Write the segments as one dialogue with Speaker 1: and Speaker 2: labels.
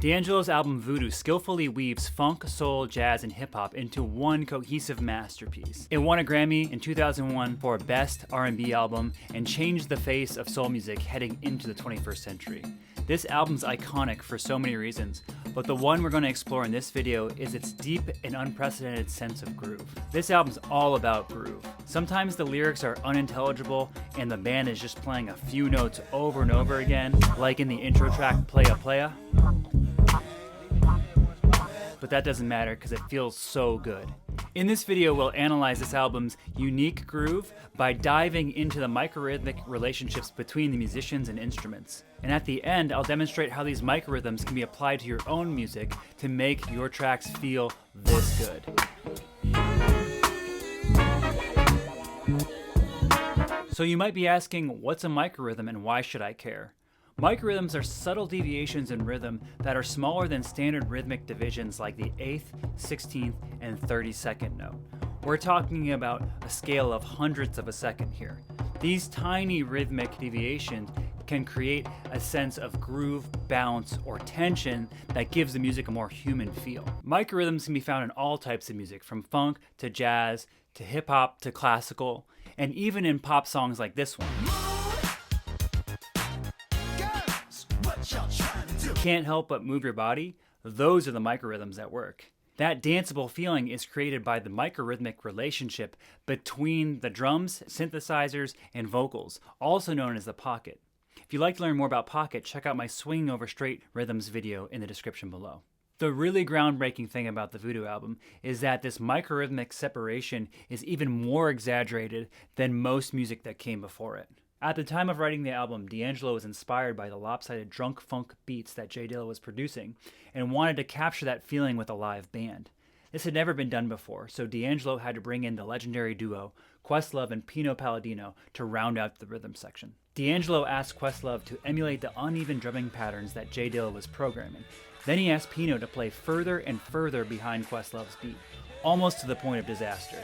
Speaker 1: D'Angelo's album Voodoo skillfully weaves funk, soul, jazz, and hip-hop into one cohesive masterpiece. It won a Grammy in 2001 for Best R&B Album and changed the face of soul music heading into the 21st century. This album's iconic for so many reasons, but the one we're going to explore in this video is its deep and unprecedented sense of groove. This album's all about groove. Sometimes the lyrics are unintelligible and the band is just playing a few notes over and over again, like in the intro track Playa Playa. But that doesn't matter because it feels so good. In this video, we'll analyze this album's unique groove by diving into the microrhythmic relationships between the musicians and instruments. And at the end, I'll demonstrate how these microrhythms can be applied to your own music to make your tracks feel this good. So you might be asking, what's a microrhythm and why should I care? Microrhythms are subtle deviations in rhythm that are smaller than standard rhythmic divisions like the 8th, 16th, and 32nd note. We're talking about a scale of hundredths of a second here. These tiny rhythmic deviations can create a sense of groove, bounce, or tension that gives the music a more human feel. Microrhythms can be found in all types of music, from funk to jazz to hip-hop to classical, and even in pop songs like this one. Can't help but move your body? Those are the microrhythms at work. That danceable feeling is created by the microrhythmic relationship between the drums, synthesizers, and vocals, also known as the pocket. If you'd like to learn more about pocket, check out my Swinging Over Straight Rhythms video in the description below. The really groundbreaking thing about the Voodoo album is that this microrhythmic separation is even more exaggerated than most music that came before it. At the time of writing the album, D'Angelo was inspired by the lopsided drunk funk beats that J Dilla was producing and wanted to capture that feeling with a live band. This had never been done before, so D'Angelo had to bring in the legendary duo Questlove and Pino Palladino to round out the rhythm section. D'Angelo asked Questlove to emulate the uneven drumming patterns that J Dilla was programming. Then he asked Pino to play further and further behind Questlove's beat, almost to the point of disaster.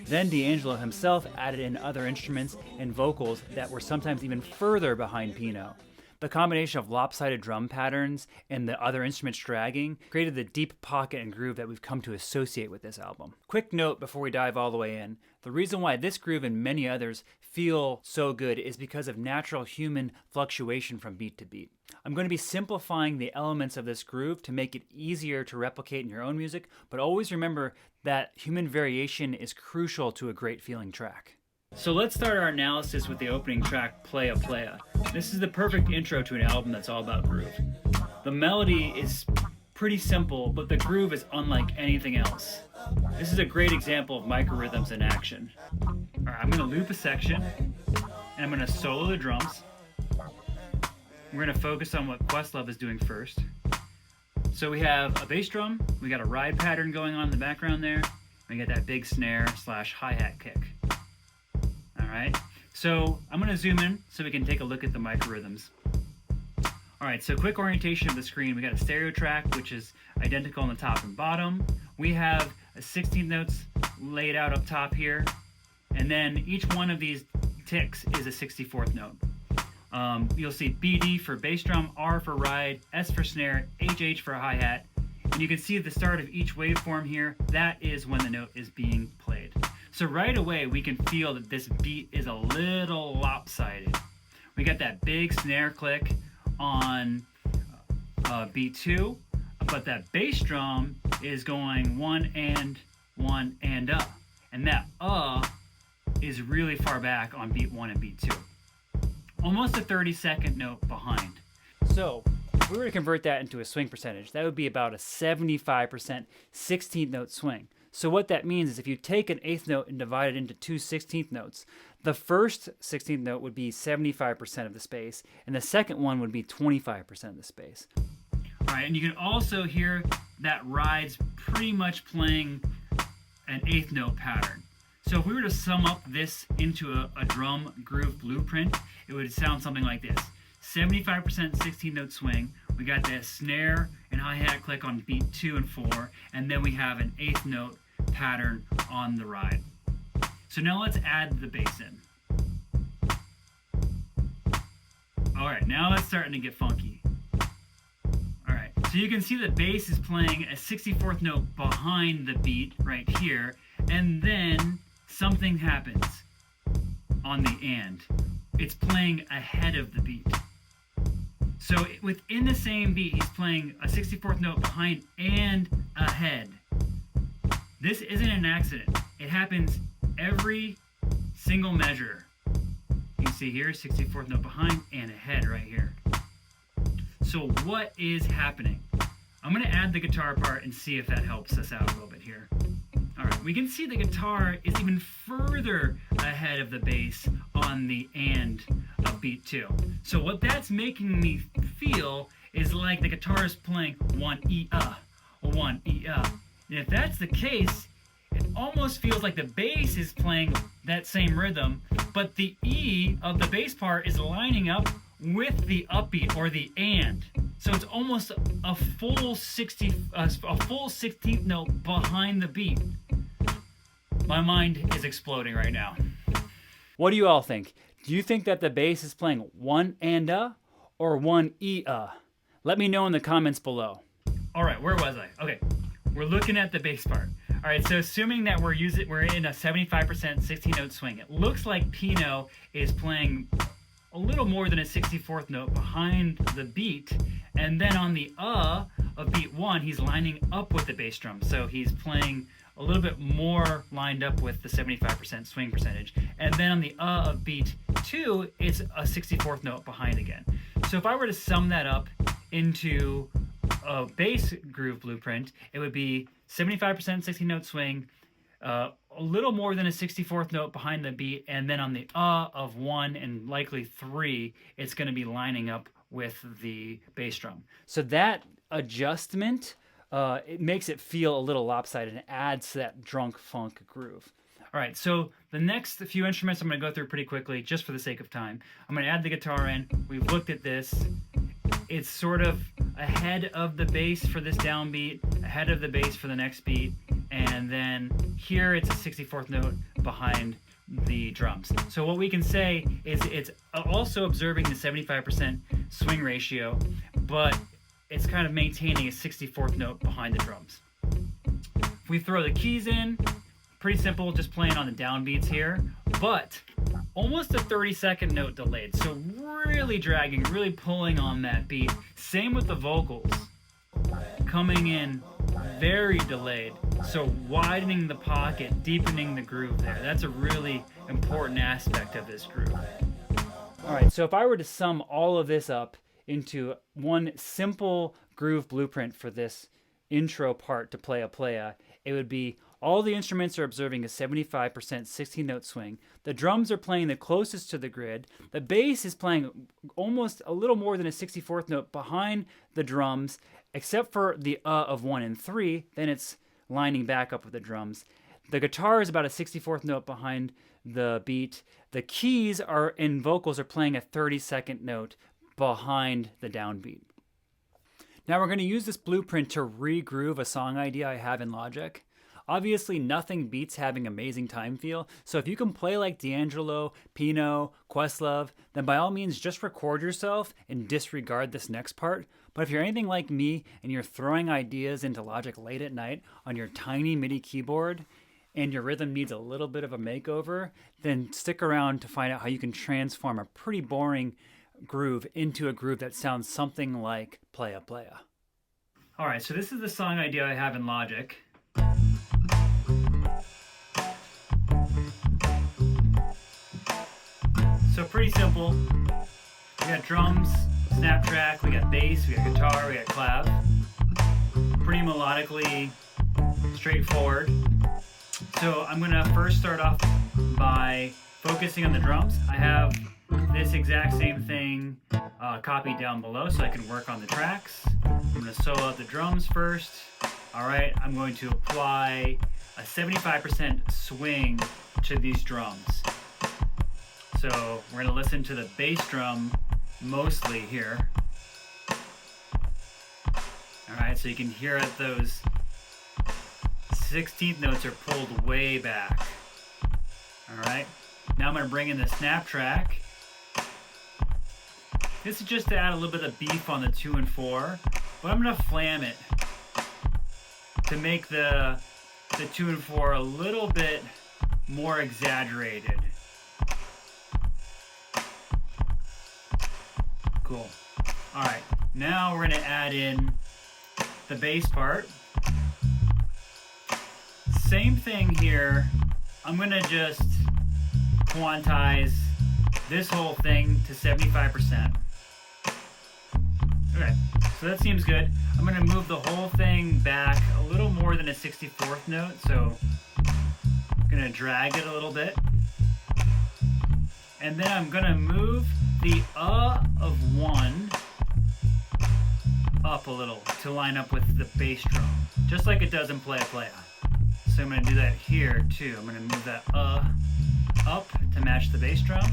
Speaker 1: Then D'Angelo himself added in other instruments and vocals that were sometimes even further behind Pino. The combination of lopsided drum patterns and the other instruments dragging created the deep pocket and groove that we've come to associate with this album. Quick note before we dive all the way in, the reason why this groove and many others feel so good is because of natural human fluctuation from beat to beat. I'm going to be simplifying the elements of this groove to make it easier to replicate in your own music, but always remember that human variation is crucial to a great feeling track. So let's start our analysis with the opening track, Playa Playa. This is the perfect intro to an album that's all about groove. The melody is pretty simple, but the groove is unlike anything else. This is a great example of microrhythms in action. All right, I'm going to loop a section, and I'm going to solo the drums. We're going to focus on what Questlove is doing first. So we have a bass drum, we got a ride pattern going on in the background there, we got that big snare / hi-hat kick. Alright, so I'm going to zoom in so we can take a look at the microrhythms. Alright, so quick orientation of the screen. We got a stereo track which is identical on the top and bottom. We have a 16th notes laid out up top here, and then each one of these ticks is a 64th note. You'll see BD for bass drum, R for ride, S for snare, HH for hi-hat. And you can see at the start of each waveform here, that is when the note is being played. So right away, we can feel that this beat is a little lopsided. We got that big snare click on beat 2, but that bass drum is going one and up. And that is really far back on beat 1 and beat 2. Almost a 30-second note behind. So if we were to convert that into a swing percentage, that would be about a 75% 16th note swing. So what that means is if you take an 8th note and divide it into two 16th notes, the first 16th note would be 75% of the space, and the second one would be 25% of the space. All right, and you can also hear that ride's pretty much playing an 8th note pattern. So if we were to sum up this into a drum groove blueprint, it would sound something like this. 75% 16th note swing, we got that snare and hi-hat click on beat 2 and 4, and then we have an 8th note pattern on the ride. So now let's add the bass in. All right, now it's starting to get funky. All right, So you can see the bass is playing a 64th note behind the beat right here, and then something happens on the and. It's playing ahead of the beat. So within the same beat, he's playing a 64th note behind and ahead. This isn't an accident. It happens every single measure. You can see here, 64th note behind and ahead right here. So what is happening? I'm going to add the guitar part and see if that helps us out a little bit here. All right, we can see the guitar is even further ahead of the bass on the and of beat 2. So what that's making me feel is like the guitar is playing 1 E-a, 1 E-a. And if that's the case, it almost feels like the bass is playing that same rhythm, but the E of the bass part is lining up with the upbeat or the and. So it's almost a full 16th note behind the beat. My mind is exploding right now. What do you all think? Do you think that the bass is playing 1 and-a or 1 E-a? Let me know in the comments below. All right, where was I? Okay, we're looking at the bass part. All right, so assuming that we're in a 75% 16-note swing, it looks like Pino is playing a little more than a 64th note behind the beat, and then on the of beat 1, he's lining up with the bass drum, so he's playing a little bit more lined up with the 75% swing percentage, and then on the of beat 2, it's a 64th note behind again. So if I were to sum that up into a bass groove blueprint, it would be 75% 16-note swing, a little more than a 64th note behind the beat, and then on the of 1 and likely 3, it's going to be lining up with the bass drum. So that adjustment, it makes it feel a little lopsided and adds to that drunk funk groove. All right, so the next few instruments I'm going to go through pretty quickly just for the sake of time. I'm going to add the guitar in. We've looked at this. It's sort of ahead of the bass for this downbeat, ahead of the bass for the next beat, and then here it's a 64th note behind the drums. So what we can say is it's also observing the 75% swing ratio, but it's kind of maintaining a 64th note behind the drums. If we throw the keys in, pretty simple, just playing on the downbeats here, but almost a 30-second note delayed. So really dragging, really pulling on that beat. Same with the vocals, coming in very delayed. So widening the pocket, deepening the groove there. That's a really important aspect of this groove. All right, so if I were to sum all of this up into one simple groove blueprint for this intro part to Playa Playa, it would be all the instruments are observing a 75% 16-note swing. The drums are playing the closest to the grid. The bass is playing almost a little more than a 64th note behind the drums, except for the of 1 and 3. Then it's lining back up with the drums. The guitar is about a 64th note behind the beat. The keys and vocals are playing a 30-second note behind the downbeat. Now we're going to use this blueprint to re-groove a song idea I have in Logic. Obviously, nothing beats having amazing time feel, so if you can play like D'Angelo, Pino, Questlove, then by all means just record yourself and disregard this next part. But if you're anything like me and you're throwing ideas into Logic late at night on your tiny MIDI keyboard and your rhythm needs a little bit of a makeover, then stick around to find out how you can transform a pretty boring groove into a groove that sounds something like Playa Playa. All right, so this is the song idea I have in Logic. So pretty simple. We got drums, snap track, we got bass, we got guitar, we got clav. Pretty melodically straightforward. So I'm gonna first start off by focusing on the drums. I have this exact same thing copied down below so I can work on the tracks. I'm gonna solo out the drums first. All right, I'm going to apply a 75% swing to these drums. So we're gonna listen to the bass drum mostly here. All right, so you can hear it, those 16th notes are pulled way back. All right, now I'm gonna bring in the snap track. This is just to add a little bit of beef on the 2 and 4. but I'm gonna flam it to make the 2 and 4 a little bit more exaggerated. Cool. All right, now we're gonna add in the bass part. Same thing here. I'm gonna just quantize this whole thing to 75%. Okay, so that seems good. I'm gonna move the whole thing back a little more than a 64th note, so I'm gonna drag it a little bit. And then I'm gonna move the of 1 up a little to line up with the bass drum, just like it does in Playa Playa. So I'm gonna do that here too. I'm gonna move that up to match the bass drum.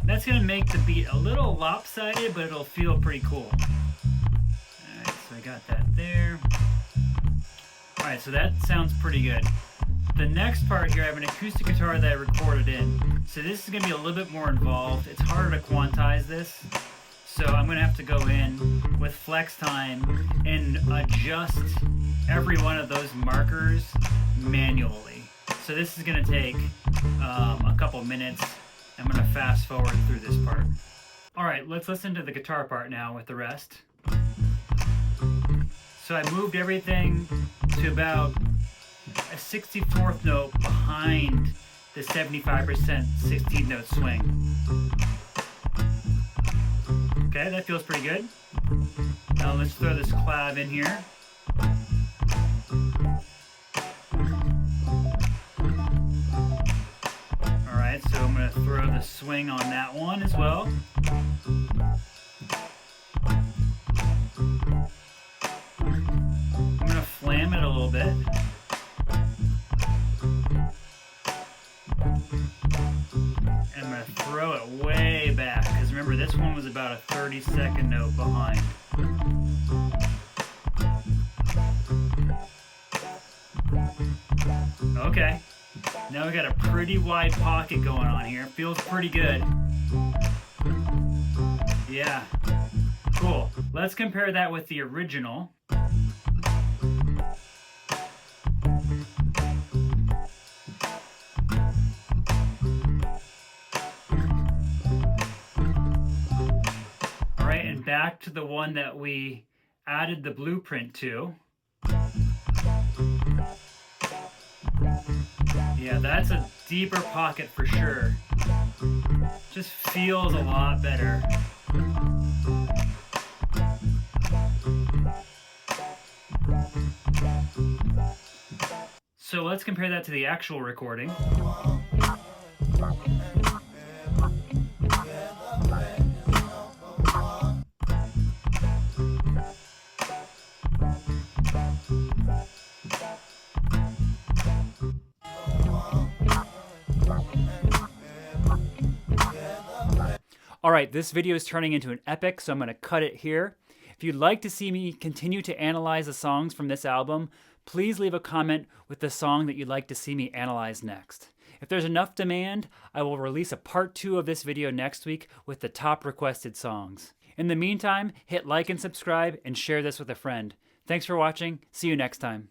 Speaker 1: That's gonna make the beat a little lopsided, but it'll feel pretty cool. Alright, so I got that there. Alright, so that sounds pretty good. The next part here, I have an acoustic guitar that I recorded in. So this is gonna be a little bit more involved. It's harder to quantize this. So I'm gonna have to go in with flex time and adjust every one of those markers manually. So this is gonna take a couple minutes. I'm gonna fast forward through this part. All right, let's listen to the guitar part now with the rest. So I moved everything to about a 64th note behind the 75% 16th note swing. Okay, that feels pretty good. Now let's throw this clav in here. Alright, so I'm going to throw the swing on that one as well. I'm going to flam it a little bit. And I'm going to throw it way back, because remember this one was about a 32nd note behind. Okay, now we got a pretty wide pocket going on here. Feels pretty good. Yeah, cool. Let's compare that with the original. Alright, and back to the one that we added the blueprint to. Yeah, that's a deeper pocket for sure. Just feels a lot better. So let's compare that to the actual recording. Alright, this video is turning into an epic, so I'm going to cut it here. If you'd like to see me continue to analyze the songs from this album, please leave a comment with the song that you'd like to see me analyze next. If there's enough demand, I will release a part 2 of this video next week with the top requested songs. In the meantime, hit like and subscribe and share this with a friend. Thanks for watching. See you next time.